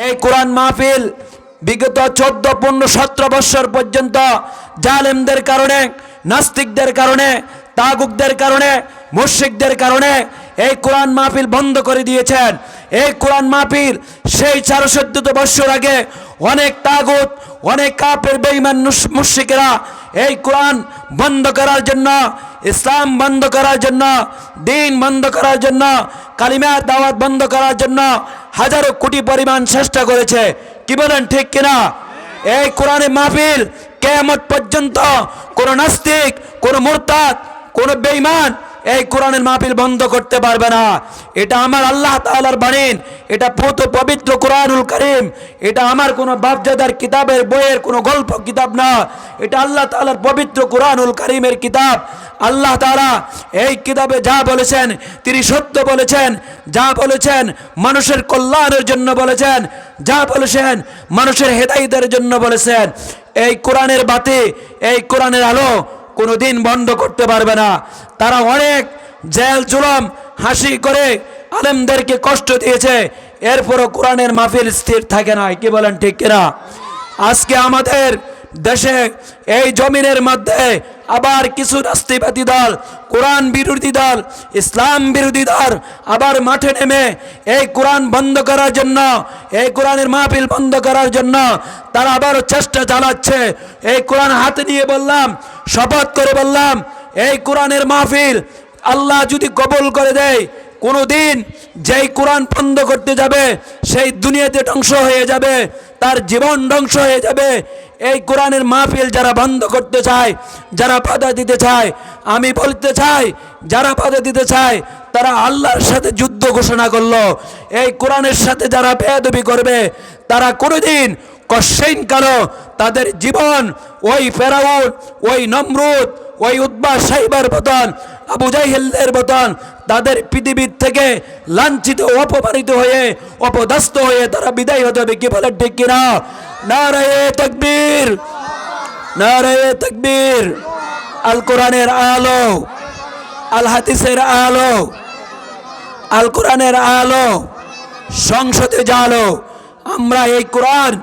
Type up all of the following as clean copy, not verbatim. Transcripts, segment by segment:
এই কোরআন মাহফিল বিগত 14, 15, 17 বছর পর্যন্ত জালেমদের কারণে, নাস্তিকদের কারণে, তাগুতদের কারণে, মুশরিকদের কারণে এই কোরআন মাহফিল বন্ধ করে দিয়েছেন। এই কোরআন মাহফিল সেই 414 বছর আগে অনেক তাগুত, অনেক কাফের বেঈমান মুশরিকরা এই কোরআন বন্ধ করার জন্য, ইসলাম বন্ধ করার জন্য, দিন বন্ধ করার জন্য, কালিমার দাওয়াত বন্ধ করার জন্য হাজারো কোটি পরিমাণ চেষ্টা করেছে। কি বলেন ঠিক কিনা? এই কোরআনের মাহফিল কিয়ামত পর্যন্ত কোন নাস্তিক, কোন মুরতাদ, কোন বেঈমান এই কোরআনের মাহফিল বন্ধ করতে পারবে না। এটা আমার আল্লাহ তাআলার বাণী, এটা পবিত্র কোরআনুল কারীম। এটা আমার কোনো বাপজাদার কিতাবের বইয়ের কোনো গল্প কিতাব না, এটা আল্লাহ তাআলার পবিত্র কোরআনুল কারীমের কিতাব। আল্লাহ তাআলা এই কিতাবে যা বলেছেন তিনি সত্য বলেছেন, যা বলেছেন মানুষের কল্যাণের জন্য বলেছেন, যা বলেছেন মানুষের হেদায়েতের জন্য বলেছেন। এই কোরআনের বাতি, এই কোরআনের আলো কোনোদিন বন্ধ করতে পারবে না। তারা অনেক জেল জুলুম হাসি করে আলেমদেরকে কষ্ট দিয়েছে, এরপরও কোরআনের মাহফিল স্থির থাকে না। কি বলেন ঠিক কিনা? আজকে আমাদের দেশে এই জমিনের মধ্যে আবার কিছু নাস্তিবাদী দল, কোরআন বিরোধী দল, ইসলাম বিরোধী দল আবার মাঠে নেমে এই কোরআন বন্ধ করার জন্য, এই কোরআনের মাহফিল বন্ধ করার জন্য তারা আবারও চেষ্টা চালাচ্ছে। এই কোরআন হাতে নিয়ে বললাম, শপথ করে বললাম, এই কোরআনের মাহফিল আল্লাহ যদি কবুল করে দেয়, কোনোদিন যেই কোরআন বন্ধ করতে যাবে সেই দুনিয়াতে ধ্বংস হয়ে যাবে, তার জীবন ধ্বংস হয়ে যাবে। এই কোরআনের মাহফিল যারা বন্ধ করতে চায়, যারা বাধা দিতে চায়, আমি বলতে চাই যারা বাধা দিতে চায় তারা আল্লাহর সাথে যুদ্ধ ঘোষণা করলো। এই কোরআনের সাথে যারা বেয়াদবি করবে তারা কোনোদিন কষ্টেন কালো তাদের জীবন ওই ফেরাউন, ওই নমরুদ, ওই উতবা সাইবার মতন, আবু জাহেলের মতন তাদের পৃথিবীর থেকে লাঞ্ছিত, অপমানিত হয়ে, অপদস্থ হয়ে তারা বিদায় হতে হবে। কি বলে ঠিক কিনা? নারায়ে তাকবীর, নারায়ে তাকবীর। আল কোরআনের আলো, আল হাদিসের আলো, আল কোরআনের আলো, সংসদে জালো। আমরা এই কোরআন,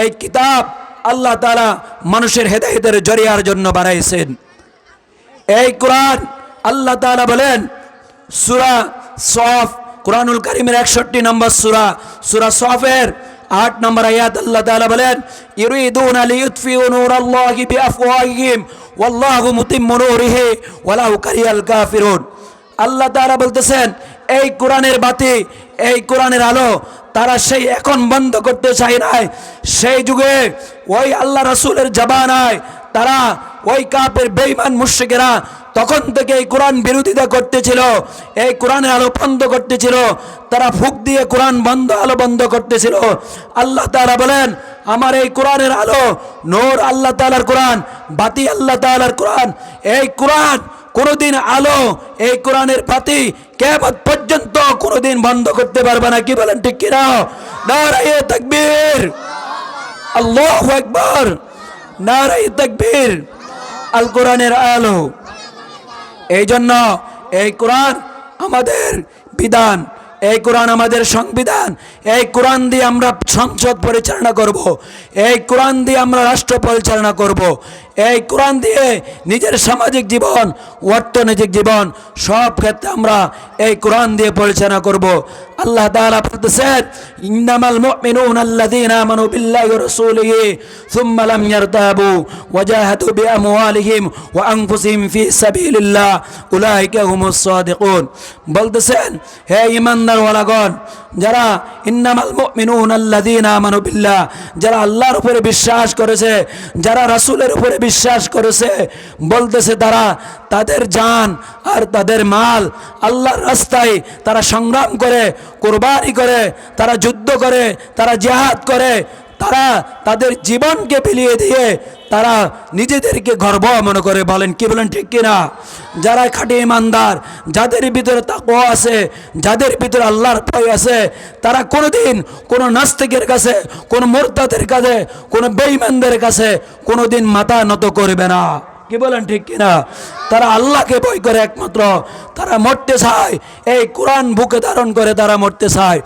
এই কিতাব আল্লাহ তাআলা মানুষের হেদায়েতের জরিয়ার জন্য বানাইছেন। এই কোরআন আল্লাহ তাআলা বলেন সূরা সফ, কোরআনুল কারীমের 61 নম্বর সূরা, সূরা সফের 8 নম্বর আয়াত আল্লাহ তাআলা বলেন, ইউরিদুনা লিইউতফিউ নূরাল্লাহি বিআফওয়াহিহিম ওয়াল্লাহু মুতিম্মু নূরিহি ওয়ালাউ কারিহাল কাফিরুন। আল্লাহ তাআলা বলতেছেন এই কোরআনের বাতি, এই কোরআনের আলো তারা সেই এখন বন্ধ করতে চায় না, সেই যুগে ওই আল্লাহ রাসূলের জামানায় তারা ওই কাফের বেঈমান মুশরিকেরা তখন থেকে এই কোরআন বিরোধিতা করতেছিল, এই কোরআনের আলো বন্ধ করতেছিল, তারা ফুঁক দিয়ে কোরআন বন্ধ, আলো বন্ধ করতেছিল। আল্লাহ তাআলা বলেন আমার এই কোরআনের আলো, নূর আল্লাহ তাআলার কোরআন, বাতি আল্লাহ তাআলার কোরআন। এই কোরআন কোনোদিন আলো, এই কোরআনের বাতি কিয়ামত পর্যন্ত কোনোদিন বন্ধ করতে পারবে না। কি বলেন ঠিক কিনা? নারায়ে তাকবীর, আল্লাহু আকবার, নারায়ে তাকবীর। আল কোরআনের আলো। এই জন্য এই কোরআন আমাদের বিধান, এই কোরআন আমাদের সংবিধান। এই কোরআন দিয়ে আমরা সংসদ পরিচালনা করব, এই কোরআন দিয়ে আমরা রাষ্ট্র পরিচালনা করব, এই কোরআন দিয়ে নিজের সামাজিক জীবন, অর্থনৈতিক জীবন সব ক্ষেত্রে আমরা এই কোরআন দিয়ে পরিচালনা করব। আল্লাহ তাআলা বলতেছেন ইন্নামাল মুমিনুনা আল্লাযীনা আমানু বিল্লাহি ওয়া রাসূলিহি সুম্মা লাম ইয়ারতাবু ওয়া জাহাদু বিআমওয়ালিহিম ওয়া আনফুসিহিম ফি সাবিলিল্লাহ উলাইকা হুমুস সাদিকুন। বলতেছেন হে ঈমানদার ওয়ালাগণ, যারা ইন্নামাল মুমিনুনা আল্লাযীনা আমানু বিল্লাহ, যারা আল্লাহর উপরে বিশ্বাস করেছে, যারা রাসূলের উপরে বিশ্বাস করেছে, বলতেছে তারা তাদের জান আর তাদের মাল আল্লাহর রাস্তায় তারা সংগ্রাম করে, কুরবানি করে, তারা যুদ্ধ করে, তারা জিহাদ করে, তারা তাদের জীবনকে বিলিয়ে দিয়ে তারা নিজেদেরকে গর্ব মনে করে। বলেন কি বলেন ঠিক কিনা? যারা খাঁটি ইমানদার, যাদের ভিতরে তাকওয়া আছে, যাদের ভিতরে আল্লাহর ভয় আছে, তারা কোনোদিন কোনো নাস্তিকের কাছে, কোনো মুরতাদের কাছে, কোনো বেঈমানদের কাছে কোনোদিন মাথা নত করবে না। কি বলেন ঠিক কিনা? তারা আল্লাহকে ভয় করে একমাত্র, তারা মরতে চায় এই কোরআন বুকে ধারণ করে, তারা মরতে চায়।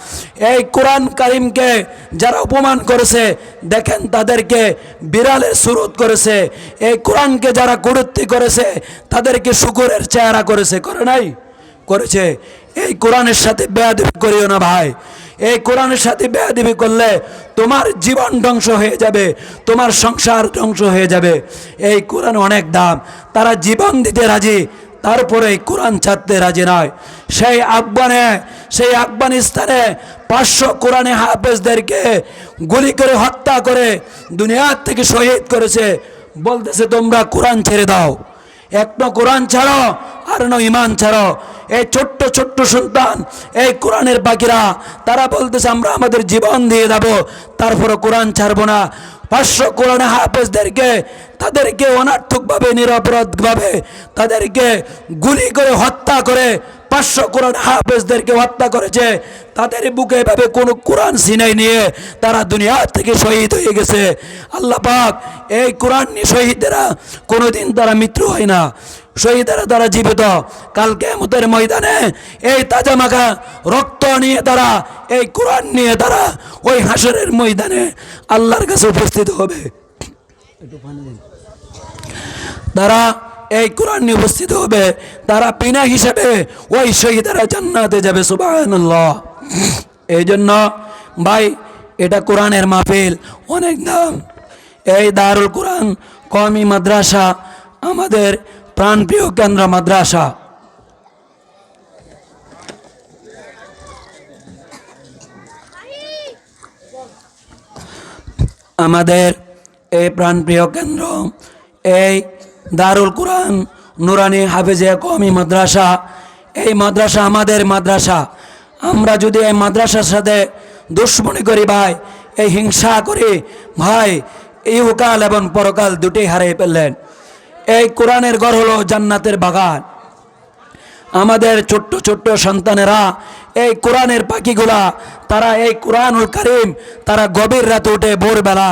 এই কোরআন কারিমকে যারা অপমান করেছে দেখেন তাদেরকে বিড়ালের সুরত করেছে, এই কোরআনকে যারা কুরুত্তি করেছে তাদেরকে শুকুরের চেহারা করেছে, করে নাই? করেছে। এই কোরআনের সাথে বেয়াদবি করিও না ভাই, এই কোরআনের সাথে বেয়াদবি করলে তোমার জীবন ধ্বংস হয়ে যাবে, তোমার সংসার ধ্বংস হয়ে যাবে। এই কোরআন অনেক দাম, তারা জীবন দিতে রাজি, তারপরে এই কোরআন ছাড়তে রাজি নয়। সেই আফগানিস্তানে 500 কোরআনে হাফেজদেরকে গুলি করে হত্যা করে দুনিয়ার থেকে শহীদ করেছে। বলতেছে তোমরা কোরআন ছেড়ে দাও, এক ন কোরআন ছাড়ো আর ন ইমান ছাড়ো। এই ছোট্ট ছোট্ট সন্তান, এই কোরআনের বাকিরা, তারা বলতেছে আমরা আমাদের জীবন দিয়ে দেবো, তারপরে কোরআন ছাড়বো না। 500 কোরআনে হাফেজদেরকে তাদেরকে অনার্থকভাবে নিরপরাধভাবে তাদেরকে গুলি করে হত্যা করে 500 কোরআন হাফেজদেরকে হত্যা করেছে। তাদের বুকে এভাবে কোনো কোরআন সিনাই নিয়ে তারা দুনিয়া থেকে শহীদ হয়ে গেছে। আল্লাহ পাক এই কোরআন নিয়ে শহীদেরা কোনোদিন তারা মৃত্যু হয় না, শহীদেরা তারা জীবিত। কাল কিয়ামতের ময়দানে এই তাজা মাখা রক্ত নিয়ে তারা, এই কোরআন নিয়ে তারা ওই হাসরের ময়দানে আল্লাহর কাছে উপস্থিত হবে। তারা এই কোরআন নিয়ে উপস্থিত হবে, তারা বিনা হিসাবে ওই শহীদেরা জান্নাতে যাবে। সুবহানাল্লাহ। এই জন্য ভাই এটা কোরআনের মাহফিল, অনেক দাম। এই দারুল কোরআন কওমি মাদ্রাসা আমাদের প্রাণপ্রিয় কেন্দ্র মাদ্রাসা। আমাদের এই প্রাণপ্রিয় কেন্দ্র এই দারুল কোরআন নুরানি হাফেজিয়া কওমি মাদ্রাসা, এই মাদ্রাসা আমাদের মাদ্রাসা। আমরা যদি এই মাদ্রাসার সাথে দুশ্মনী করি ভাই, এই হিংসা করি ভাই, ইহকাল এবং পরকাল দুটোই হারিয়ে ফেললেন। এই কোরআনের ঘর হলো জান্নাতের বাগান। আমাদের ছোট্ট ছোট্ট সন্তানেরা, এই কোরআনের পাখিগুলা, তারা এই কোরআনুল কারীম তারা গভীর রাতে উঠে ভোরবেলা,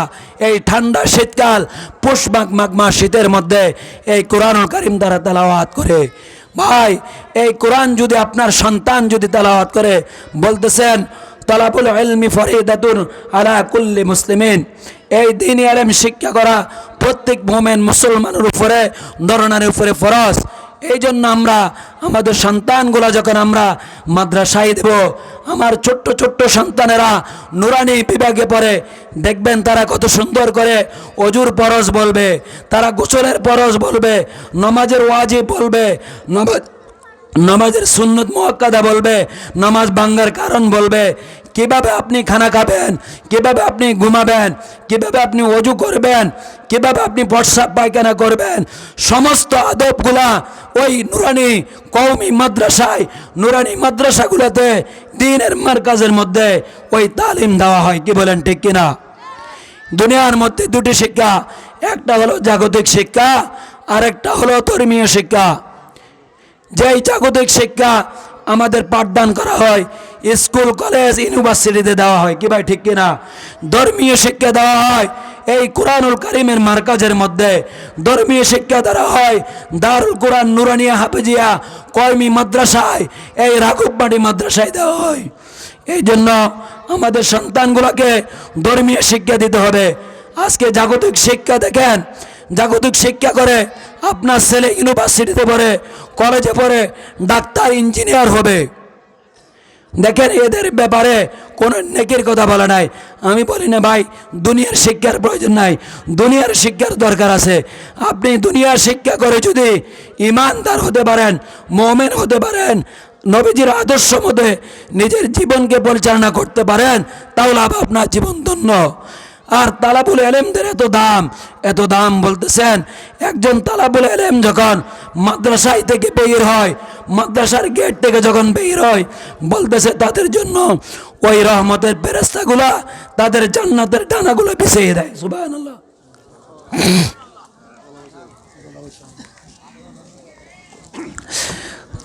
এই ঠান্ডা শীতকাল পুষ মাঘ মাস শীতের মধ্যে এই কোরআনুল কারীম তারা তেলাওয়াত করে। ভাই এই কোরআন যদি আপনার সন্তান যদি তেলাওয়াত করে, বলতেছেন তালাবুল ইলমি ফরিদাতুন আলা কুল্লি মুসলিমিন, এই দ্বীনি ইলম শিক্ষা করা প্রত্যেক মুমিন মুসলমানের উপরে, নরনারীর উপরে ফরজ। এই জন্য আমরা আমাদের সন্তানগুলা যখন আমরা মাদ্রাসায় দেব, আমার ছোট্ট ছোট্ট সন্তানেরা নুরানি বিভাগে পড়ে, দেখবেন তারা কত সুন্দর করে অজুর ফরজ বলবে, তারা গোসলের ফরজ বলবে, নামাজের ওয়াজিব বলবে, নামাজের সুন্নত মুআক্কাদা বলবে, নামাজ ভাঙ্গার কারণ বলবে, কিভাবে আপনি খানা খাবেন, কিভাবে আপনি ঘুমাবেন, কিভাবে আপনি ওযু করবেন, কিভাবে আপনি প্রস্রাব পায়খানা করবেন, সমস্ত আদবগুলা ওই নুরানি কওমি মাদ্রাসায়, নুরানি মাদ্রাসাগুলোতে দ্বীনের মার্কাজের মধ্যে ওই তালিম দেওয়া হয়। কি বলেন ঠিক কিনা? দুনিয়ার মধ্যে দুটি শিক্ষা, একটা হলো জাগতিক শিক্ষা আর একটা হলো ধর্মীয় শিক্ষা। যেই জাগতিক শিক্ষা আমাদের পাঠদান করা হয় স্কুল কলেজ ইউনিভার্সিটিতে দেওয়া হয়, কি ভাই ঠিক কিনা? ধর্মীয় শিক্ষা দেওয়া হয় এই কোরআনুল কারীমের মার্কাজের মধ্যে, ধর্মীয় শিক্ষা দেওয়া হয় দারুল কোরআন নুরানিয়া হাফেজিয়া কওমি মাদ্রাসায়, এই রাঘববাড়ি মাদ্রাসায় দেওয়া হয়। এই জন্য আমাদের সন্তানগুলোকে ধর্মীয় শিক্ষা দিতে হবে। আজকে জাগতিক শিক্ষা দেখেন, জাগতিক শিক্ষা করে আপনার ছেলে ইউনিভার্সিটিতে পড়ে, কলেজে পড়ে, ডাক্তার ইঞ্জিনিয়ার হবে। দেখেন এদের ব্যাপারে কোনো নেকির কথা বলা নাই। আমি বলি না ভাই দুনিয়ার শিক্ষার প্রয়োজন নাই, দুনিয়ার শিক্ষার দরকার আছে। আপনি দুনিয়ার শিক্ষা করে যদি ইমানদার হতে পারেন, মুমিন হতে পারেন, নবীজির আদর্শ মতে নিজের জীবনকে পরিচালনা করতে পারেন, তাহলে আপনার জীবন ধন্য। আর তালাবুল ইলমদের এত দাম বলতেছেন, একজন তালাবুল ইলম যখন মাদ্রাসায় থেকে বের হয়, মাদ্রাসার গেট থেকে যখন বের হয়, বলতেছে তাদের জন্য ওই রহমতের ফেরেশতাগুলা তাদের জান্নাতের ডানাগুলো বিছিয়ে দেয়। সুবহানাল্লাহ।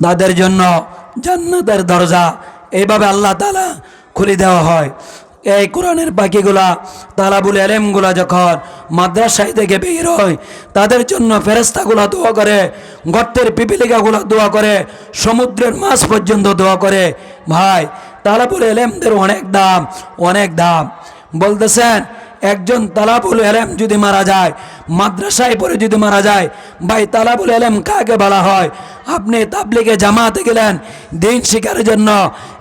তাদের জন্য জান্নাতের দরজা এইভাবে আল্লাহ তাআলা খুলে দেওয়া হয়। এই কোরআনের বাকিগুলা তালাবুল ইলমগুলা যখন মাদ্রাসায় থেকে বের হয়, তাদের জন্য ফেরেশতাগুলো দোয়া করে, গর্তের পিপিলিকাগুলো দোয়া করে, সমুদ্রের মাছ পর্যন্ত দোয়া করে। ভাই, তালাবুল ইলমদের অনেক দাম, অনেক দাম। বলতেছেন একজন তালাবুল ইলম যদি মারা যায়, মাদ্রাসায় পড়ে যদি মারা যায়, ভাই তালাবুল ইলম কাকে বলা হয়? আপনি তাবলিগে জামাতে গেলেন দিন শিখার জন্য,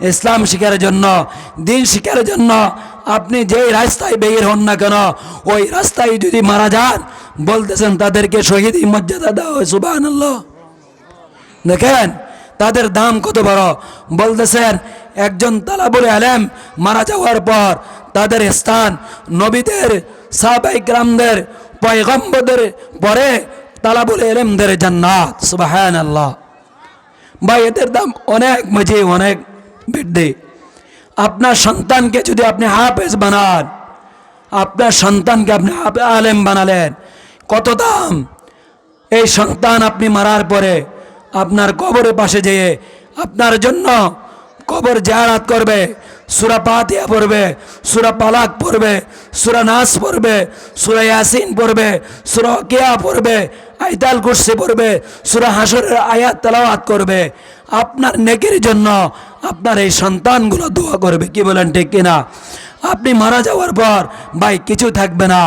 ইসলাম শিখার জন্য, দিন শিখার জন্য। আপনি যেই রাস্তায় বের হন না কেন, ওই রাস্তায় যদি মারা যান, বলতেছেন তাদেরকে শহীদি মর্যাদা দেওয়া হয়। সুবহানাল্লাহ। দেখেন তাদের দাম কত বড়। বলতেছেন একজন তালাবুল ইলম মারা যাওয়ার পর তাদের স্থান নবীদের, সাহাবায়ে কিরামদের, পয়গম্বরদের পরে তালাবুল ইলমদের জান্নাত। সুবহানাল্লাহ। ভাই এদের দাম অনেক মাঝে অনেক বৃদ্ধি। আপনার সন্তানকে যদি আপনি হাফেজ বানান, আপনার সন্তানকে আপনি আলেম বানালেন, কত দাম। এই সন্তান আপনি মারার পরে আপনার কবরের পাশে যেয়ে আপনার জন্য কবর জিয়ারত করবে, সূরা ফাতিহা পড়বে, সূরা ফালাক পড়বে, সূরা নাস পড়বে, সূরা ইয়াসিন পড়বে, সূরা ওয়াকিয়া পড়বে, আয়াতুল কুরসি পড়বে, সূরা হাশরের আয়াত তেলাওয়াত করবে। আপনার নেকির জন্য আপনার এই সন্তানগুলো দোয়া করবে। কি বলেন ঠিক কিনা? আপনি মারা যাওয়ার পর ভাই কিছু থাকবে না,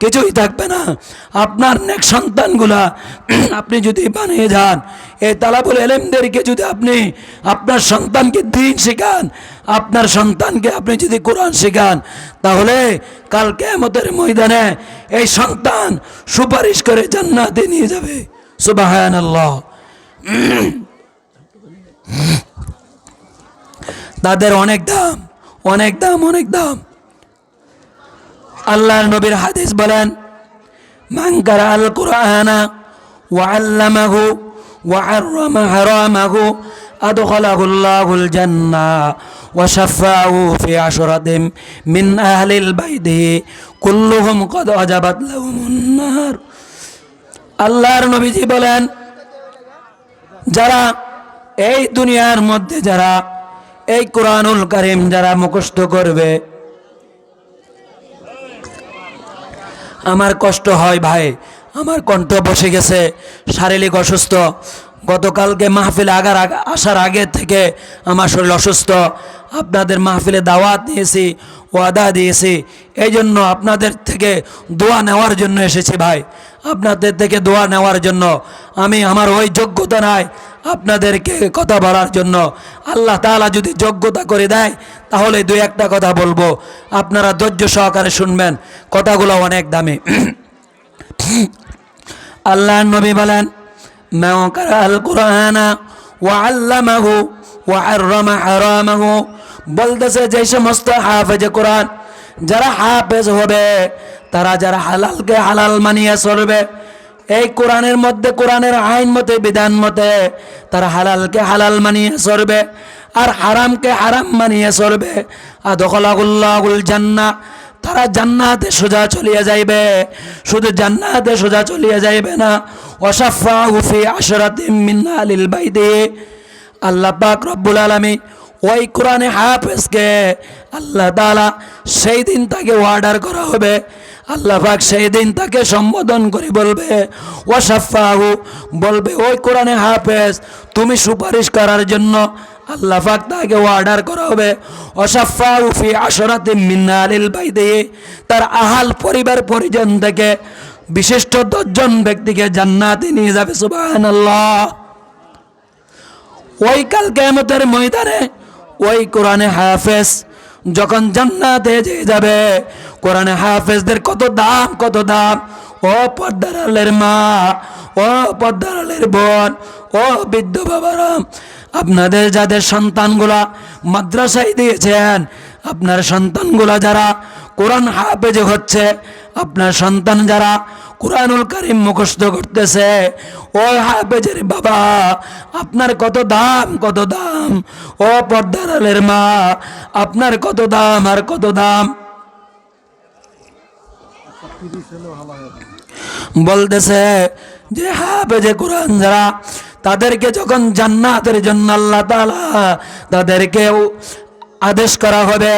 কিছুই থাকবে না। আপনার নেক সন্তানগুলা আপনি যদি বানিয়ে যান, এই তালাবুল ইলমদেরকে যদি আপনি আপনার সন্তানকে দ্বীন শেখান, আপনার সন্তানকে আপনি যদি কোরআন শেখান, তাহলে কাল কিয়ামতের ময়দানে এই সন্তান সুপারিশ করে জান্নাতে নিয়ে যাবে। সুবহানাল্লাহ। তাদের অনেক দাম, অনেক দাম, অনেক দাম। আল্লাহর নবীর হাদিস বলেন, মান কারাআল কুরআনা ওয়া আল্লামাহু ওয়া হাররামা হারামাহু আদখালাহুল্লাহুল জান্নাহ ওয়া শাফাআহু ফি আশরাতিন মিন আহলিল বাইতি কুল্লুহুম ক্বাদ ওয়াজাবাত লাহুমুন নার। আল্লাহর নবীজি বলেন, যারা এই দুনিয়ার মধ্যে যারা এই কোরআনুল কারীম যারা মুখস্থ করবে, আমার কষ্ট হয় ভাই, আমার কণ্ঠ বসে গেছে, শারীরিক অসুস্থ। গতকালকে মাহফিলে আসার আগে থেকে আমার শরীর অসুস্থ। আপনাদের মাহফিলে দাওয়াত নিয়েছি, ওয়াদা দিয়েছি, এই জন্য আপনাদের থেকে দোয়া নেওয়ার জন্য এসেছি ভাই, আপনাদের থেকে দোয়া নেওয়ার জন্য। আমি আমার ওই যোগ্যতা নাই আপনাদেরকে কথা বলার জন্য। আল্লাহ তাআলা যদি যোগ্যতা করে দেয় তাহলে দুই একটা কথা বলবো, আপনারা ধৈর্য সহকারে শুনবেন, কথাগুলো অনেক দামি। আল্লাহর নবী বলেন, মান কারাআল কুরআনা ওয়া আল্লামাহু ওয়া হাররামা হারামাহু। বলতেছে যে সমস্ত হাফেজে কোরআন যারা হাফেজ হবে, তারা যারা হালালকে হালাল মানিয়ে চলবে, এই কোরআনের মধ্যে কোরআনের আইন মতে বিধান মতে তারা হালালকে হালাল মানিয়ে চলবে আর হারামকে হারাম মানিয়ে চলবে, আদখালাহুল্লাহুল জান্নাহ, তারা জান্নাতে সোজা চলিয়ে যাইবে। শুধু জান্নাতে সোজা চলিয়ে যাইবে না, ওয়াশাফাহু ফি আশরাতিন মিন আহলিল বাইতি। আল্লাহ পাক রব্বুল আলামিন ওই কোরআনে হাফেজকে আল্লাহ তাআলা সেই দিন তাকে অর্ডার করা হবে। আল্লাহ পাক সেই দিন তাকে সম্বোধন করে বলবে, ওয়াশাফাহু, বলবে ওই কোরআনে হাফেজ তুমি সুপারিশ করার জন্য আল্লাহ পাক তাকে অর্ডার করা হবে। ওয়াশাফাহু ফি আশরাতিন মিন আহলিল বাইতি, তার আহাল পরিবার পরিজন থেকে বিশিষ্ট 10 জন ব্যক্তিকে জান্নাতে নিয়ে যাবে। সুবহানাল্লাহ। ওই কাল কিয়ামতের ময়দানে ওই কোরআনে হাফেজ যখন জান্নাতে যাবে, কোরআনে হাফেজদের কত দাম, কত দাম। ও পর্দার আলের মা, ও পর্দার আলের বোন, ও বৃদ্ধ বাবারা, আপনাদের যাদের সন্তানগুলা মাদ্রাসায় দিয়েছেন, আপনার সন্তানগুলা যারা কোরআন হাফেজ হচ্ছে, আপনার সন্তান যারা কোরআনুল কারীম মুখস্থ করতেছে, ওই হাফেজের বাবা আপনার কত দাম, কত দাম। ও পর্দার আলের মা, আপনার কত দাম আর কত দাম। বলতেছে যে হাফেজে কোরআন যারা, তাদেরকে যখন জান্নাতের জন্য আল্লাহ তাআলা তাদেরকে আদেশ করা হবে,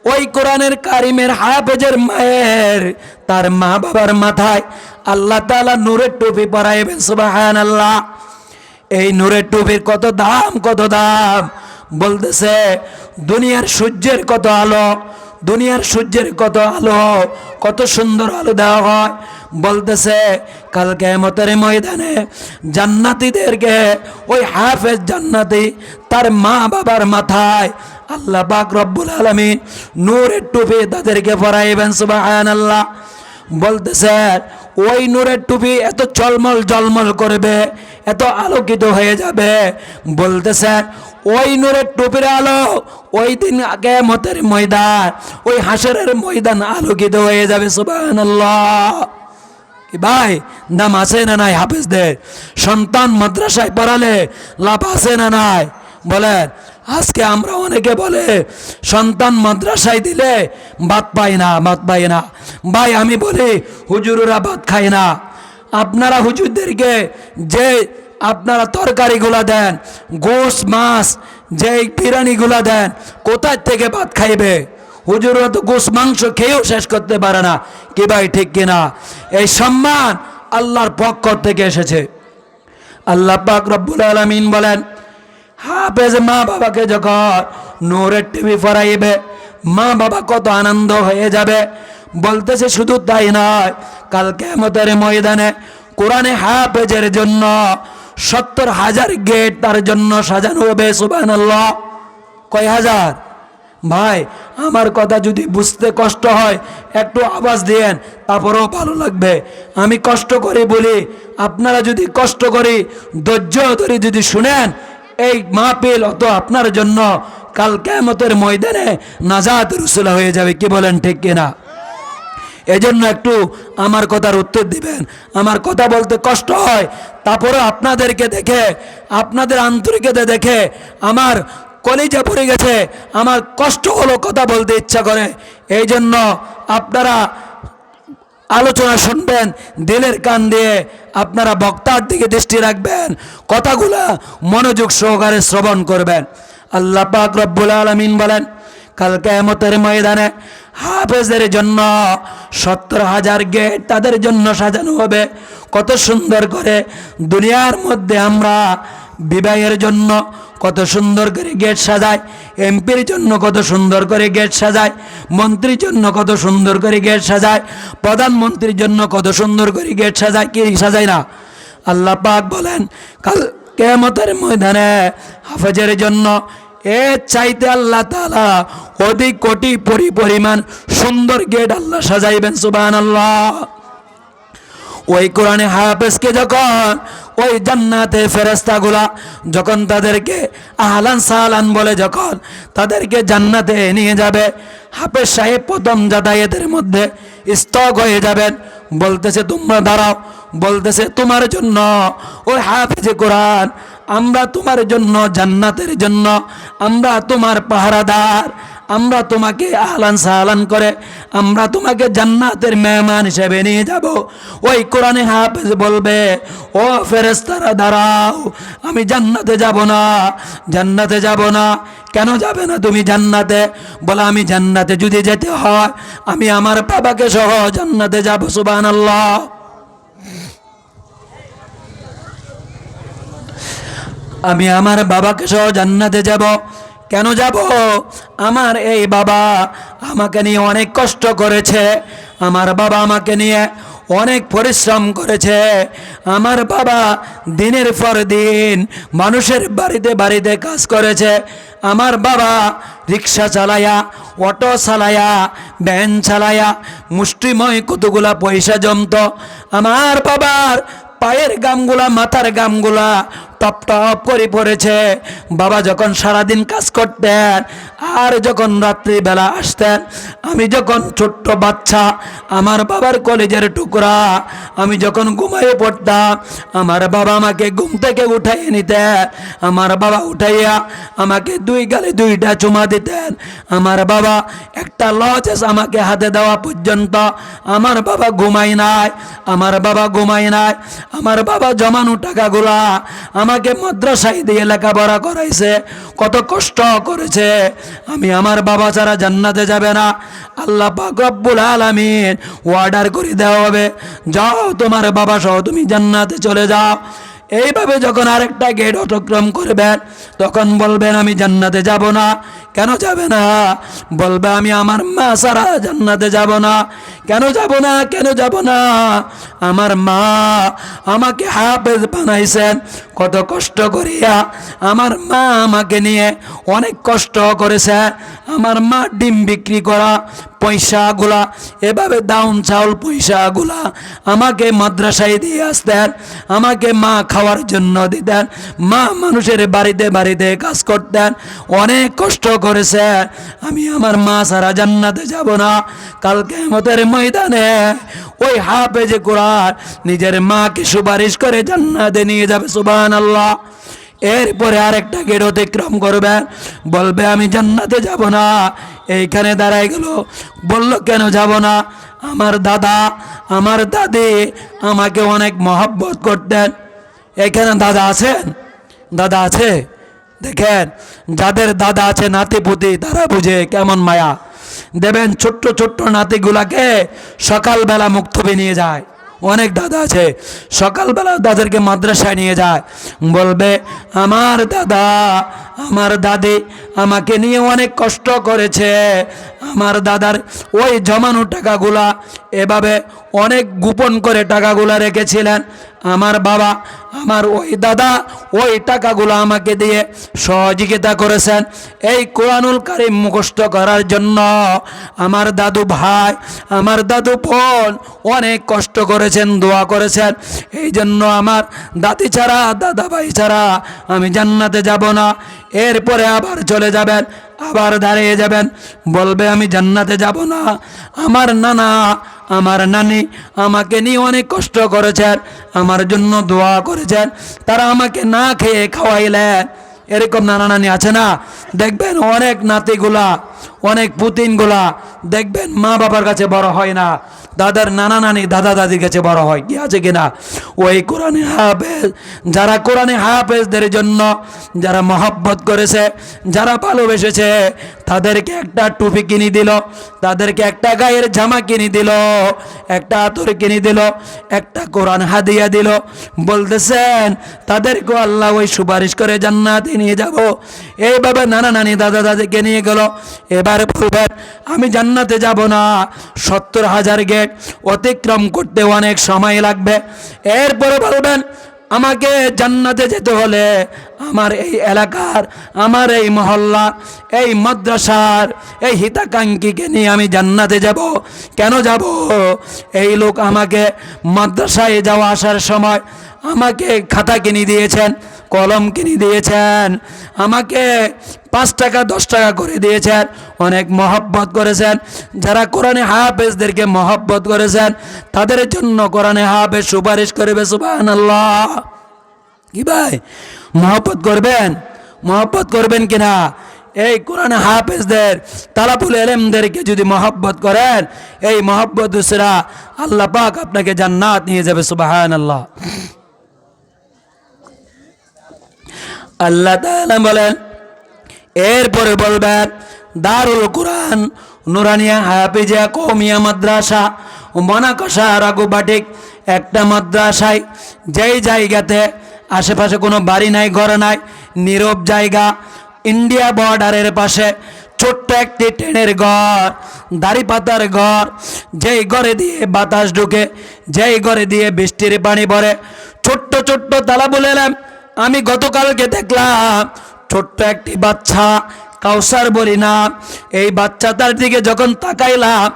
ওই কোরআনের কারিমের হাফেজের মায়ের তার মা বাবার মাথায় আল্লাহ তাআলা নূরের টুপি পরাইবেন। সুবহানাল্লাহ। এই নূরের টুপির কত দাম, কত দাম! বলতেছে দুনিয়ার সূর্যের কত আলো, দুনিয়ার সূর্যের কত আলো, কত সুন্দর আলো দেওয়া হয়। বলতেছে কাল কিয়ামতের ময়দানে জান্নাতীদেরকে ওই হাফেজ জান্নাতি তার মা বাবার মাথায় আল্লাহ পাক রব্বুল আলামিন নূরের টুপি তাদেরকে পরাইবেন। সুবহানাল্লাহ। বলতেছে ওই নূরের টুপি এত চলমল জলমল করবে, এত আলোকিত হয়ে যাবে। বলতেছে ওই নূরের টুপির আলো ওই দিন কিয়ামতের ময়দান, ওই হাসরের ময়দান আলোকিত হয়ে যাবে। সুবহানাল্লাহ। কি ভাই, দাম আছে না নাই হাফেজদের? সন্তান মাদ্রাসায় পড়ালে লাভ আছে না নাই? বলেন। আজকে আমরা অনেকে বলে সন্তান মাদ্রাসায় দিলে ভাত পাই না, ভাত পাই না। ভাই আমি বলি হুজুররা ভাত খায় না। আপনারা হুজুরদেরকে যে আপনারা তরকারিগুলা দেন, গোশ মাছ, যে বিরিয়ানিগুলা দেন, কোথায় থেকে ভাত খাইবে? হুজুররা তো গোশ মাংস খেয়েও শেষ করতে পারে না। কি ভাই, ঠিক কিনা? এই সম্মান আল্লাহর পক্ষ থেকে এসেছে। আল্লাহ পাক রব্বুল আলামিন বলেন হাফেজ মা বাবাকে যখন নূরের টুপি পরাইবে মা বাবা কত আনন্দ হয়ে যাবে। বলতেছে শুধু তাই নয়, কাল কিয়ামতের ময়দানে কোরআনে হাফেজের জন্য 70,000 গেট তার জন্য সাজানো হবে। সুবহানাল্লাহ। কয় হাজার? ভাই আমার কথা যদি বুঝতে কষ্ট হয় একটু আওয়াজ দিয়েন, তারপরেও ভালো লাগবে। আমি কষ্ট করে বলি, আপনারা যদি কষ্ট করে ধৈর্য ধরে যদি শুনেন, এই মাহফিল অত আপনার জন্য কাল কিয়ামতের ময়দানে নাজাতের উসিলা হয়ে যাবে। কি বলেন, ঠিক কিনা? এজন্য একটু আমার কথার উত্তর দিবেন। আমার কথা বলতে কষ্ট হয়, তারপরে আপনাদেরকে দেখে, আপনাদের আন্তরিকতা দেখে আমার কলিজা পড়ে গেছে, আমার কষ্ট হলো, কথা বলতে ইচ্ছা করে। এই জন্য আপনারা আলোচনা শুনবেন, দিলের কান দিয়ে আপনারা বক্তার দিকে দৃষ্টি রাখবেন, কথাগুলা মনোযোগ সহকারে শ্রবণ করবেন। আল্লাহ পাক রব্বুল আলামিন বলেন কাল কিয়ামতের ময়দানে হাফেজের জন্য 70,000 গেট তাদের জন্য সাজানো হবে। কত সুন্দর করে দুনিয়ার মধ্যে আমরা বিবাহের জন্য কত সুন্দর করে গেট সাজায়, এমপির জন্য কত সুন্দর করে গেট সাজায়, মন্ত্রীর জন্য কত সুন্দর করে গেট সাজায়, প্রধানমন্ত্রীর জন্য কত সুন্দর করে গেট সাজায়। কি সাজায় না? আল্লাহ পাক বলেন কাল কিয়ামতের ময়দানে হাফেজের জন্য এর চাইতে আল্লাহ তাআলা অধিক কোটি পরিমাণ সুন্দর গেট আল্লাহ সাজাইবেন। সুবহানাল্লাহ। ওই কোরআনে হাফেজকে যখন ওই জান্নাতে ফেরেশতাগুলা যখন তাদেরকে আহলান সাহলান বলে যখন তাদেরকে জান্নাতে নিয়ে যাবে, হাফেজ সাহেব প্রথম যাতায়াতের মধ্যে স্তক হয়ে যাবেন। বলতেছে তোমরা দাঁড়াও। বলতেছে তোমার জন্য ওই হাফেজে কোরআন, আমরা তোমার জন্য জান্নাতের জন্য আমরা তোমার পাহারাদার, আমরা তোমাকে আহলান সাহলান করে আমরা তোমাকে জান্নাতের মেহমান হিসেবে নিয়ে যাব। ওই কোরআনে হাফেজ বলবে ও ফেরেশতারা দাঁড়াও, আমি জান্নাতে যাব না, জান্নাতে যাব না। কেন যাবে না তুমি জান্নাতে? বলে আমি জান্নাতে যদি যেতে হয় আমি আমার বাবাকে সহ জান্নাতে যাব। সুবহানাল্লাহ। আমি আমার বাবাকে সহ জান্নাতে যাব। কেন যাব? আমার এই বাবা আমাকে নিয়ে অনেক কষ্ট করেছে, আমার বাবা আমাকে নিয়ে অনেক পরিশ্রম করেছে, আমার বাবা দিনের পর দিন মানুষের বাড়িতে বাড়িতে কাজ করেছে, আমার বাবা রিক্সা চালায়া, অটো চালায়া, ভ্যান চালায়া মুষ্টিময় কতগুলা পয়সা জমতো। আমার বাবার পায়ের গামগুলা, মাথার গামগুলা টপ টপ করে পড়েছে। বাবা যখন সারাদিন কাজ করতেন আর যখন রাত্রিবেলা আসতেন, আমি যখন ছোট্ট বাচ্চা, আমার বাবার কলেজের টুকরা, আমি যখন ঘুমাইয়ে পড়তাম আমার বাবা আমাকে ঘুম থেকে উঠাইয়ে নিতেন। আমার বাবা উঠাইয়া আমাকে 2 গালে 2টা চুমা দিতেন। আমার বাবা একটা লজেস আমাকে হাতে দেওয়া পর্যন্ত আমার বাবা ঘুমাই নাই, আমার বাবা ঘুমাই নাই। আমার বাবা জমানো টাকাগুলা আমার আমাকে মাদ্রাসায় দিয়ে লেখাপড়া করাইছে, কত কষ্ট করেছে। আমি আমার বাবা ছাড়া জান্নাতে যাবে না। আল্লাহ পাক রব্বুল আলামিন অর্ডার করে দেওয়া হবে, যাও তোমার বাবা সহ তুমি জান্নাতে চলে যাও। এইভাবে যখন আরেকটা গেট অতিক্রম করবেন তখন বলবেন আমি জান্নাতে যাব না। কেন যাবে না? বলবে আমি আমার মা ছাড়া জান্নাতে যাব না। কেন যাব না? কেন যাব না? আমার মা আমাকে হাফেজ বানাইছেন কত কষ্ট করিয়া। আমার মা আমাকে নিয়ে অনেক কষ্ট করেছে। আমার মা ডিম বিক্রি করা পয়সাগুলা, এভাবে দাউন চাউল পয়সাগুলা আমাকে মাদ্রাসায় দিয়ে আসতেন, আমাকে মা খাওয়ার জন্য দিতেন। মা মানুষের বাড়িতে বাড়িতে কাজ করতেন, অনেক কষ্ট করেছে। আমি আমার মা ছাড়া জান্নাতে যাব না। কাল কিয়ামতের ময়দানে ওই হাফেজে কোরআন নিজের মাকে সুপারিশ করে জান্নাতে নিয়ে যাবে। সুবহানাল্লাহ। এরপরে আরেকটা গেট অতিক্রম করবে, বলবে আমি জান্নাতে যাব না। এইখানে দাঁড়াই গেল, বলল কেন যাব না? আমার দাদা আমার দাদি আমাকে অনেক মহব্বত করতেন। এখানে দাদা আছেন? দাদা আছে? দেখেন, যাদের দাদা আছে নাতিপুতি তারা বুঝে কেমন মায়া। দেবেন ছোট্ট ছোট্ট নাতিগুলাকে সকালবেলা মুক্তবে নিয়ে যায়। অনেক দাদা আছে সকালবেলা তাদেরকে মাদ্রাসায় নিয়ে যায়, বলবে আমার দাদা আমার দাদি আমাকে নিয়ে অনেক কষ্ট করেছে। আমার দাদার ওই জমানো টাকাগুলা এভাবে অনেক গোপন করে টাকাগুলা রেখেছিলেন। আমার বাবা আমার ওই দাদা ওই টাকাগুলো আমাকে দিয়ে সহযোগিতা করেছেন এই কোরআনুল কারীম মুখস্থ করার জন্য। আমার দাদু ভাই আমার দাদু বোন অনেক কষ্ট করেছেন, দোয়া করেছেন। এই জন্য আমার দাদি ছাড়া দাদা ভাই ছাড়া আমি জান্নাতে যাব না। এরপরে আবার চলে যাবেন, আবার দাঁড়িয়ে যাবেন, বলবে আমি জান্নাতে যাব না। আমার নানা আমার নানি আমাকে নিয়ে অনেক কষ্ট করেছেন, আমার জন্য দোয়া করেছেন, তারা আমাকে না খেয়ে খাওয়াইলেন। এরকম নানা নানি আছে না? দেখবেন অনেক নাতিগুলা অনেক পুতিনগুলা দেখবেন মা বাবার কাছে বড় হয় না, দাদার নানা নানি দাদা দাদির কাছে বড় হয়। কি আছে কিনা? ওই কোরআনে হাফেজ যারা কোরআনে হাফেজদের জন্য যারা মহব্বত করেছে, যারা ভালোবেসেছে, তাদেরকে একটা টুপি কিনে দিল, তাদেরকে একটা গায়ের জামা কিনে দিল, একটা আতর কিনে দিল, একটা কোরআন হাদিয়া দিল। বলতেছেন তাদেরকে আল্লাহ ওই সুপারিশ করে জান্নাতে নিয়ে যাব। এইভাবে নানা নানি দাদা দাদিকে নিয়ে গেল। এবারে বলবেন আমি জান্নাতে যাব না। 70,000 গেট অতিক্রম করতে অনেক সময় লাগবে। এরপরে বলবেন আমাকে জান্নাতে যেতে হলে আমার এই এলাকার আমার এই মহল্লা এই মাদ্রাসার এই হিতাকাঙ্ক্ষীকে নিয়ে আমি জান্নাতে যাব। কেন যাব? এই লোক আমাকে মাদ্রাসায় যাওয়া আসার সময় আমাকে খাতা কিনে দিয়েছেন, কলম কিনে দিয়েছেন, আমাকে 5 টাকা 10 টাকা করে দিয়েছেন, অনেক মহব্বত করেছেন। যারা কোরআনে হাফেজদেরকে মহব্বত করেছেন তাদের জন্য কোরআনে হাফেজ সুপারিশ করবে। সুবহানাল্লাহ। কি ভাই মহব্বত করবেন? মহব্বত করবেন কিনা? এই কোরআনে হাফেজদের তালাবুল ইলমদেরকে যদি মহব্বত করেন, এই মহব্বত দুসরা আল্লাহ পাক আপনাকে জান্নাত নিয়ে যাবে। সুবহানাল্লাহ। আল্লাহ তাআলা বলেন এরপরে বলবেন দারুল কোরআন নুরানিয়া হাফিজিয়া কওমিয়া মাদ্রাসা মনাকশা রাগুবাটিক একটা মাদ্রাসায় যেই জায়গাতে আশেপাশে কোনো বাড়ি নাই, ঘর নাই, নীরব জায়গা, ইন্ডিয়া বর্ডারের পাশে ছোট্ট একটি টেনের ঘর, দাড়ি পাতার ঘর, যেই ঘরে দিয়ে বাতাস ঢুকে, যেই ঘরে দিয়ে বৃষ্টির পানি পড়ে, ছোট্ট ছোট্ট তালাবুল ইলম। আমি গতকালকে দেখলাম ছোট্ট একটি বাচ্চা, কাউসার বলি না, এই বাচ্চাটার দিকে যখন তাকাইলাম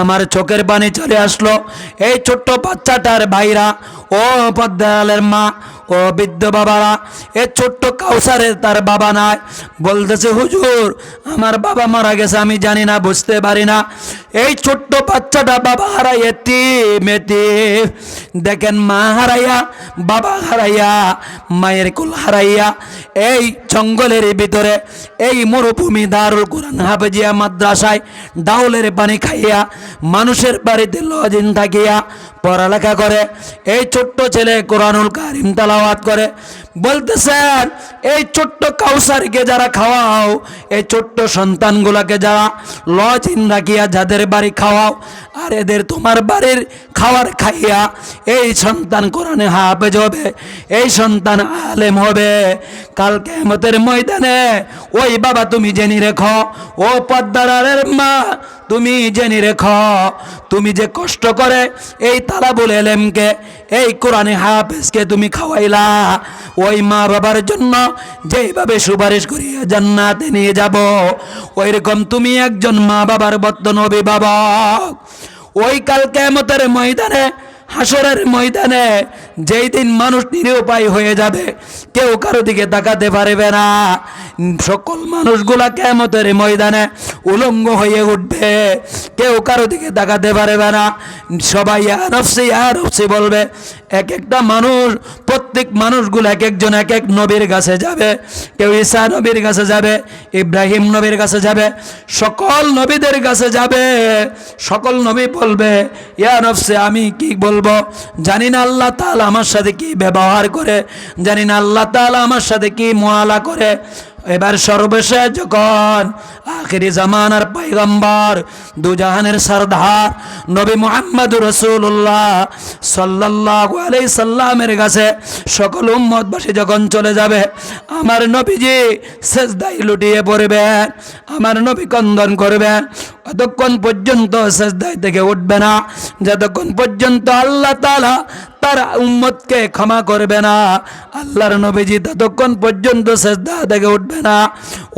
আমার চোখের পানি চলে আসলো। এই ছোট্ট বাচ্চাটার ভাইরা, ও পদ্মালের মা, ও বৃদ্ধ বাবারা, এ ছোট্ট কাউসারের তার বাবা নাই। বলতেছে হুজুর আমার বাবা মারা গেছে, আমি জানি না, বুঝতে পারি না। এই ছোট্ট বাচ্চাটা বাবা হারাই এতিম। দেখেন মা হারাইয়া, বাবা হারাইয়া, মায়ের কুল হারাইয়া এই জঙ্গলের ভিতরে এই মরুভূমি দারুল কোরআন হাফেজিয়া মাদ্রাসায় ডাউলের পানি খাইয়া মানুষের বাড়িতে লজিং থাকিয়া পড়ালেখা করে। এই ছোট্ট ছেলে কোরআনুল কারীম তেলাওয়াত করে, বলতেছেন এই ছোট্ট কাউসারকে যারা খাওয়াও, এই ছোট্ট সন্তানগুলোকে যারা লজিন রাখিয়া যাদের বাড়ি খাওয়াও, আর এদের তোমার বাড়ির খাবার খাইয়া এই সন্তান কোরআনে হাফেজ হবে, এই সন্তান আলেম হবে। কাল কিয়ামতের ময়দানে ওই বাবা তুমি জেনে রেখো, ও পদ্মারের মা তুমি জেনে রেখো, তুমি যে কষ্ট করে এই তালাবুল ইলমকে, এই কোরআনে হাফেজকে তুমি খাওয়াইলা, ওই মা বাবার জন্য যেইভাবে সুপারিশ করিয়া জান্নাতে নিয়ে যাব, ওই রকম তুমি একজন মা বাবার বর্তমান অভিভাবক। ওই কাল কিয়ামতের ময়দানে, হাসরের ময়দানে, যেই দিন মানুষ নিরুপায় হয়ে যাবে, কেউ কারো দিকে তাকাতে পারবে না, সকল মানুষগুলা কিয়ামতের ময়দানে উলঙ্গ হয়ে উঠবে, কেউ কারো দিকে তাকাতে পারবে না, সবাই ইয়া নফসি বলবে। এক একটা মানুষ, প্রত্যেক মানুষগুলো এক একজন এক এক নবীর কাছে যাবে, কেউ ঈসা নবীর কাছে যাবে, ইব্রাহিম নবীর কাছে যাবে, সকল নবীদের কাছে যাবে। সকল নবী বলবে ইয়া নফসি, আমি কি বলবো জানি না, আল্লাহ তাআলা আমার সাথে কি ব্যবহার করে, জানি না আল্লাহ তাআলা আমার সাথে কি মুআলা করে। এবার সর্বশেষ যখন আখিরি জামানার পয়গম্বর, দুজাহানের সরদার নবী মুহাম্মদুর রাসূলুল্লাহ সাল্লাল্লাহু আলাইহি সাল্লামের কাছে সকল উম্মতবাসী যখন চলে যাবে, আমার নবীজি সেজদায় লুটিয়ে পড়বেন, আমার নবী ক্রন্দন করবেন, ততক্ষণ পর্যন্ত সেজদায় থেকে উঠবে না যতক্ষণ পর্যন্ত আল্লাহ তাআলা তার উম্মতকে ক্ষমা করবে না। আল্লাহর নবীজি ততক্ষণ পর্যন্ত সেজদা থেকে উঠবে না।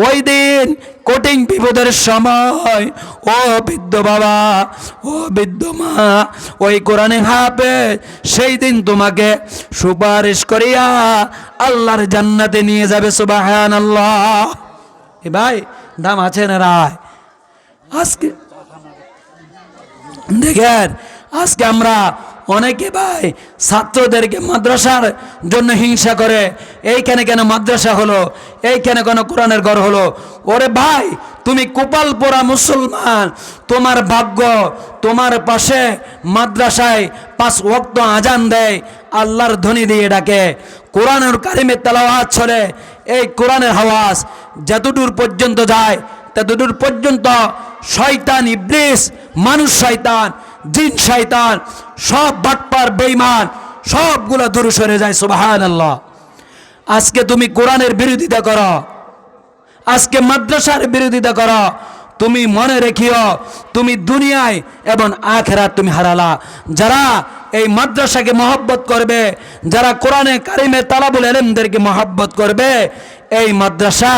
ওই দিন কঠিন বিপদের সময়, ও বৃদ্ধ বাবা, ও বৃদ্ধ মা, ওই কোরআনে হাফেজ সেই দিন তোমাকে সুপারিশ করিয়া আল্লাহর জান্নাতে নিয়ে যাবে। সুবহানাল্লাহ। এ ভাই দাম আছে না রায়? আজকে দেখেন, আজকে আমরা অনেকে ভাই ছাত্রদেরকে মাদ্রাসার জন্য হিংসা করে, এইখানে কেন মাদ্রাসা হলো, এইখানে কেন কোরআনের ঘর হলো। ওরে ভাই, তুমি কপাল পোড়া মুসলমান, তোমার ভাগ্য, তোমার পাশে মাদ্রাসায় 5 ওয়াক্ত আজান দেয়, আল্লাহর ধ্বনি দিয়ে ডাকে, কোরআনের কারিমে তেলাওয়াত চলে। এই কোরআনের আওয়াজ যতদূর পর্যন্ত যায় ততদূর পর্যন্ত শয়তান, ইবলিস, মানুষ শয়তান, জিন শয়তান, সব বাটপার বেঈমান সবগুলো দূরে সরে যায়। সুবহানাল্লাহ। আজকে তুমি কোরআনের বিরোধিতা করো, আজকে মাদ্রাসার বিরোধিতা করো, তুমি মনে রেখিও তুমি দুনিয়ায় এবং আখিরাত তুমি হারালা। যারা এই মাদ্রাসাকে মহব্বত করবে, যারা কোরআনে কারিমে তালাবুল ইলমদেরকে মহব্বত করবে, এই মাদ্রাসা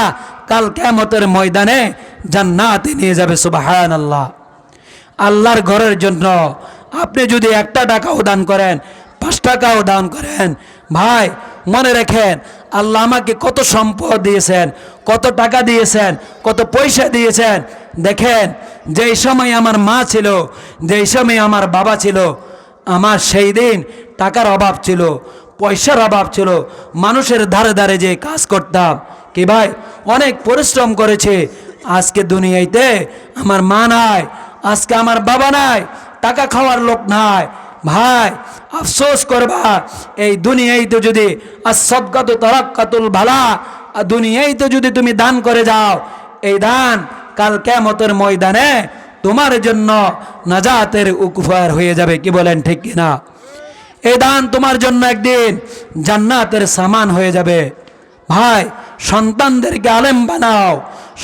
কাল কিয়ামতের ময়দানে জান্নাতে নিয়ে যাবে। সুবহানাল্লাহ। আল্লাহর ঘরের জন্য আপনি যদি 1 টাকাও দান করেন, 5 টাকাও দান করেন, ভাই মনে রাখেন আল্লাহ আমাকে কত সম্পদ দিয়েছেন, কত টাকা দিয়েছেন, কত পয়সা দিয়েছেন। দেখেন, যেই সময় আমার মা ছিল, যেই সময় আমার বাবা ছিল, আমার সেই দিন টাকার অভাব ছিল, পয়সার অভাব ছিল, মানুষের ধারে ধারে যে কাজ করতাম, কি ভাই অনেক পরিশ্রম করেছে। আজকে দুনিয়াতে আমার মা নাই, আজকে আমার বাবা নাই, টাকা খাওয়ার লোক নাই। ভাই আফসোস করবা, এই দুনিয়াতে যদি as-সাদকাতু তারাক্কাতুল ভালা, দুনিয়াতে যদি তুমি দান করে যাও, এই দান কাল কিয়ামতের ময়দানে তোমার জন্য নাজাতের উপহার হয়ে যাবে। কি বলেন ঠিক কিনা? এই দান তোমার জন্য একদিন জান্নাতের সামান হয়ে যাবে। ভাই সন্তানদেরকে আলেম বানাও,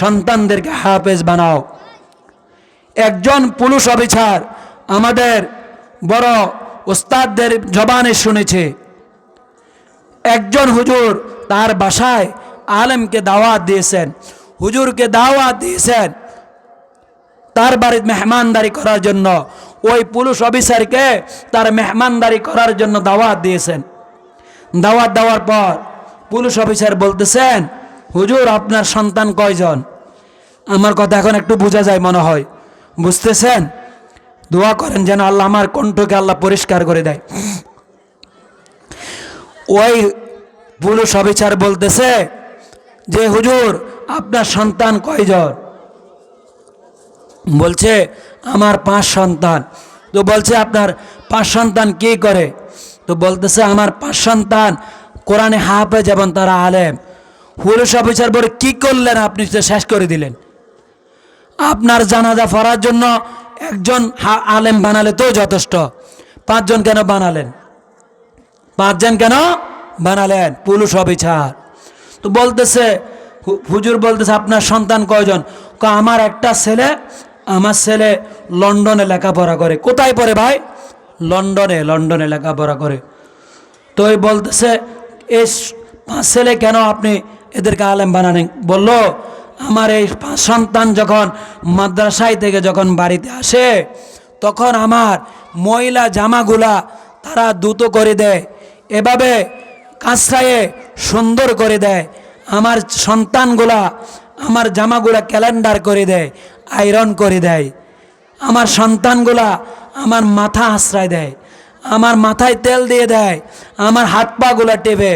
সন্তানদেরকে হাফেজ বানাও। একজন পুলিশ অফিসার আমাদের বড় ওস্তাদদের জবানে শুনেছে, একজন হুজুর তার বাসায় আলেমকে দাওয়াত দিয়েছেন, হুজুরকে দাওয়াত দিয়েছেন তার বাড়িতে মেহমানদারি করার জন্য। ওই পুলিশ অফিসারকে তার মেহমানদারি করার জন্য দাওয়াত দিয়েছেন। দাওয়াত দেওয়ার পর পুলিশ অফিসার বলতেছেন, হুজুর আপনার সন্তান কয়জন? আমার কথা এখন একটু বোঝা যায় মনে হয়, বুঝতেছেন? দোয়া করেন যেন আল্লাহ আমার কণ্ঠকে আল্লাহ পরিষ্কার করে দেয়। ওই পুলিশ অফিসার বলতেছে যে হুজুর আপনার সন্তান কয়জন? বলছে আমার 5 সন্তান। তো বলছে আপনার 5 সন্তান কি করে? তো বলতেছে আমার 5 সন্তান কোরআনে হাফেজ এবং তারা আলেম। পুলিশ অফিসার বলে কি করলেন আপনি, তো শেষ করে দিলেন। আপনার জানাজা পড়ার জন্য একজন আলেম বানালে তো যথেষ্ট, 5 জন কেন বানালেন? 5 জন কেন বানালেন পুলিশ অফিসার? তো বলতেছে হুজুর বলতেছে আপনার সন্তান কয়জন? আমার একটা ছেলে, আমার ছেলে লন্ডনে লেখাপড়া করে। কোথায় পড়ে ভাই? লন্ডনে লেখাপড়া করে। তো ওই বলতেছে এই 5 ছেলে কেন আপনি এদেরকে আলেম বানালেন? বলল আমার এই 5 সন্তান যখন মাদ্রাসায় থেকে যখন বাড়িতে আসে তখন আমার ময়লা জামাগুলা তারা দ্রুত করে দেয়, এভাবে কাঁচরায়ে সুন্দর করে দেয়। আমার সন্তানগুলা আমার জামাগুলা ক্যালেন্ডার করে দেয়, আয়রন করে দেয়। আমার সন্তানগুলা আমার মাথা আশ্রয় দেয়, আমার মাথায় তেল দিয়ে দেয়, আমার হাত পাগুলা টেপে।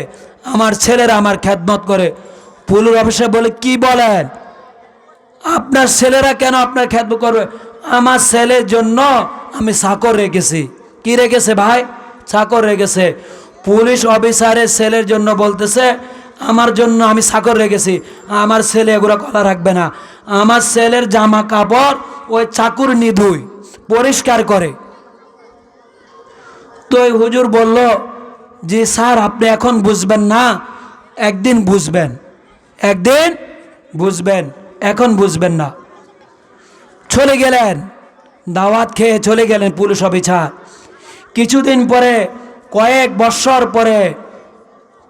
আমার ছেলেরা আমার খেদমত করে। পুলিশ অফিসার বলে কি বলেন? আপনার ছেলেরা কেন আপনার খেদমত করবে? আমার ছেলের জন্য আমি চাকর রেখেছি। কি রেখেছে ভাই? চাকর রেখেছে। পুলিশ অফিসারের ছেলের জন্য বলতেছে আমার জন্য আমি চাকর রেখেছি, আমার ছেলে এগুলো কলা রাখবে না। আমার ছেলের জামা কাপড় ওই চাকুর নিধুই পরিষ্কার করে। তো ওই হুজুর বলল জি স্যার, আপনি এখন বুঝবেন না, একদিন বুঝবেন, একদিন বুঝবেন, এখন বুঝবেন না। চলে গেলেন, দাওয়াত খেয়ে চলে গেলেন পুলিশ অফিসার। কিছুদিন পরে, কয়েক বছর পরে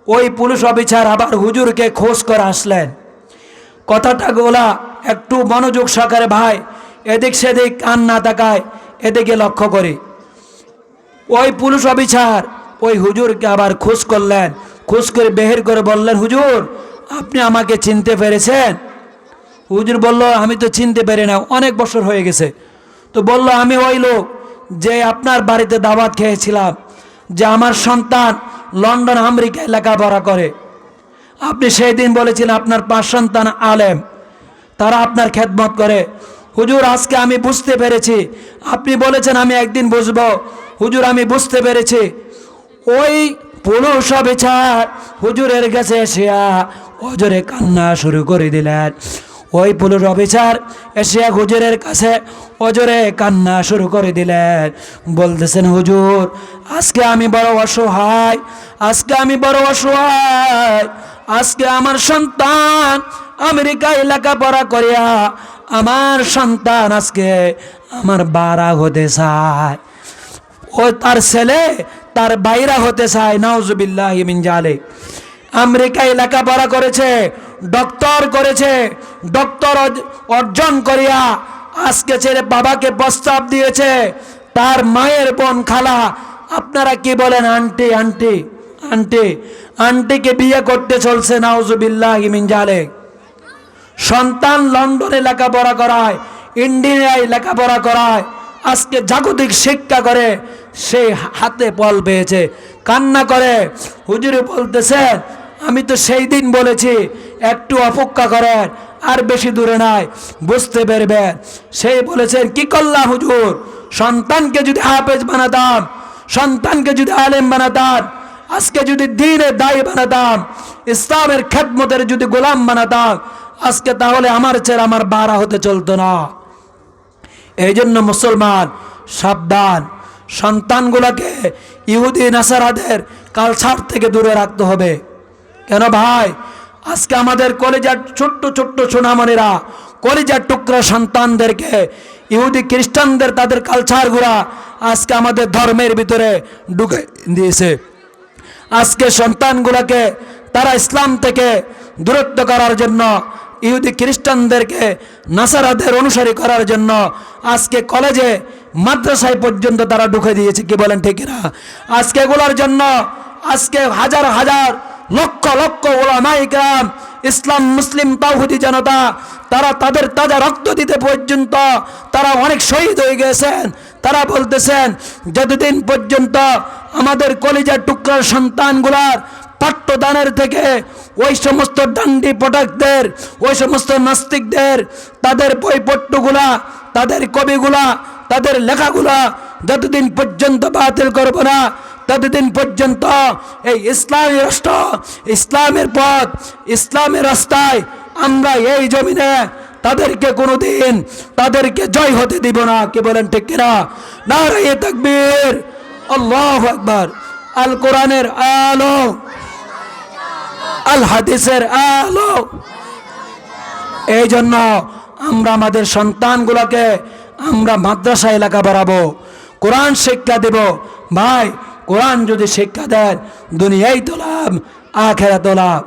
ওই পুলিশ অফিসার আবার হুজুরকে খোঁজ করে আসলেন। কথাটা গোলা একটু মনোযোগ সহকারে ভাই এদিক সেদিক কান না তাকায় এদিকে লক্ষ্য করি। ওই পুলিশ অফিসার ওই হুজুরকে আবার খোঁজ করলেন, খোঁজ করে বের করে বললেন হুজুর আপনি আমাকে চিনতে পেরেছেন? হুজুর বলল আমি তো চিনতে পারি না, অনেক বছর হয়ে গেছে। তো বলল আমি ওই লোক যে আপনার বাড়িতে দাওয়াত খেয়েছিলাম, যে আমার সন্তান লন্ডন আমেরিকায় লেখাপড়া করে। আপনি সেই দিন বলেছিলেন আপনার 5 সন্তান আলেম, তারা আপনার খেদমত করে। হুজুর আজকে আমি বুঝতে পেরেছি, আপনি বলেছেন আমি একদিন বুঝবো। হুজুর আমি বুঝতে পেরেছি। ওই পুলিশ অফিসার হুজুরের কাছে এসে ওজোরে কান্না শুরু করে দিলেন। ওই পুলিশ অফিসার এসে হুজুরের কাছে ওজোরে কান্না শুরু করে দিলেন। বলতেছেন হুজুর আজকে আমি বড় অসহায়, আজকে আমি বড় অসহায়। আজকে আমার সন্তান আমেরিকায় লেখাপড়া করিয়া আমার সন্তান আজকে আমার বাড়া হতে চায়, ও তার ছেলে তার বাইরা হতে চায়। নাউজুবিল্লাহি মিন জালিক। আমেরিকায় লেখাপড়া করেছে, ডক্টর করেছে, ডক্টর অর্জন করিয়া আজকে ছেলে বাবাকে প্রস্তাব দিয়েছে। তার মায়ের বোন খালা, আপনারা কি বলেন আন্টি, আন্টি আন্টি আন্টিকে বিয়ে করতে চলছে। নাউজুবিল্লাহি মিন জালিক। সন্তান লন্ডনে লেখাপড়া করায়, ইন্ডিয়ায় লেখাপড়া করায়, আজকে জাগতিক শিক্ষা করে সেই হাতে বল পেয়েছে, কান্না করে। হুজুরে বলতেছেন আমি তো সেই দিন বলেছি একটু অপেক্ষা করেন, আর বেশি দূরে নাই, বুঝতে পারবেন। সেই বলেছেন কি করলাম হুজুর, সন্তানকে যদি হাফেজ বানাতাম, সন্তানকে যদি আলেম বানাতাম, আজকে যদি দ্বীনের দায়ী বানাতাম, ইসলামের খেদমতের যদি গোলাম বানাতাম, আজকে তাহলে আমার ছেলে আমার বাড়া হতে চলতো না। এই জন্য মুসলমান সাবধান, সন্তানগুলোকে ইহুদি নাসারাদের কালচার থেকে দূরে রাখতে হবে। কেন ভাই, আজকে আমাদের কলেজার ছোট্ট ছোট্ট সোনামণিরা, কলেজার টুকরা সন্তানদেরকে ইহুদি খ্রিস্টানদের তাদের কালচারগুলা আজকে আমাদের ধর্মের ভিতরে ঢুকে দিয়েছে। আজকে সন্তানগুলোকে তারা ইসলাম থেকে দূরত্ব করার জন্য, ইহুদি খ্রিস্টানদেরকে নাসারাদের অনুসারী করার জন্য আজকে কলেজে মাদ্রাসায় পর্যন্ত তারা ঢুকে দিয়েছে। কি বলেন ঠিক না? আজকে এগুলোর জন্য আজকে হাজার হাজার লক্ষ লক্ষ উলামায়ে কেরাম, ইসলাম মুসলিম তাওহীদি জনতা, তারা তাদের তাজা রক্ত দিতে পর্যন্ত তারা অনেক শহীদ হয়ে গেছেন। তারা বলতেছেন যতদিন পর্যন্ত আমাদের কলিজার টুকরার সন্তানগুলার পাঠ্যদানের থেকে ওই সমস্ত ডান্ডি পটাকদের, ওই সমস্ত নাস্তিকদের তাদের বইপট্টগুলা, তাদের কবিগুলা, তাদের লেখাগুলা যতদিন পর্যন্ত বাতিল করব না, ততদিন পর্যন্ত এই ইসলামী রাষ্ট্র, ইসলামের পথ, ইসলামের রাস্তায় আমরা এই জমিনে তাদেরকে কোনোদিন তাদেরকে জয় হতে দিব না। কে বলেন ঠিক কিনা? নারায়ে তাকবীর, আল্লাহু আকবার। আল কোরআনের আলো, আল হাদিসের আলো। এই জন্য আমরা আমাদের সন্তানগুলোকে আমরা মাদ্রাসায় লেখা বাড়াবো, কোরআন শিক্ষা দেব। ভাই, কোরআন যদি শিক্ষা দেন দুনিয়ায় তো লাভ, আখিরাতেও লাভ।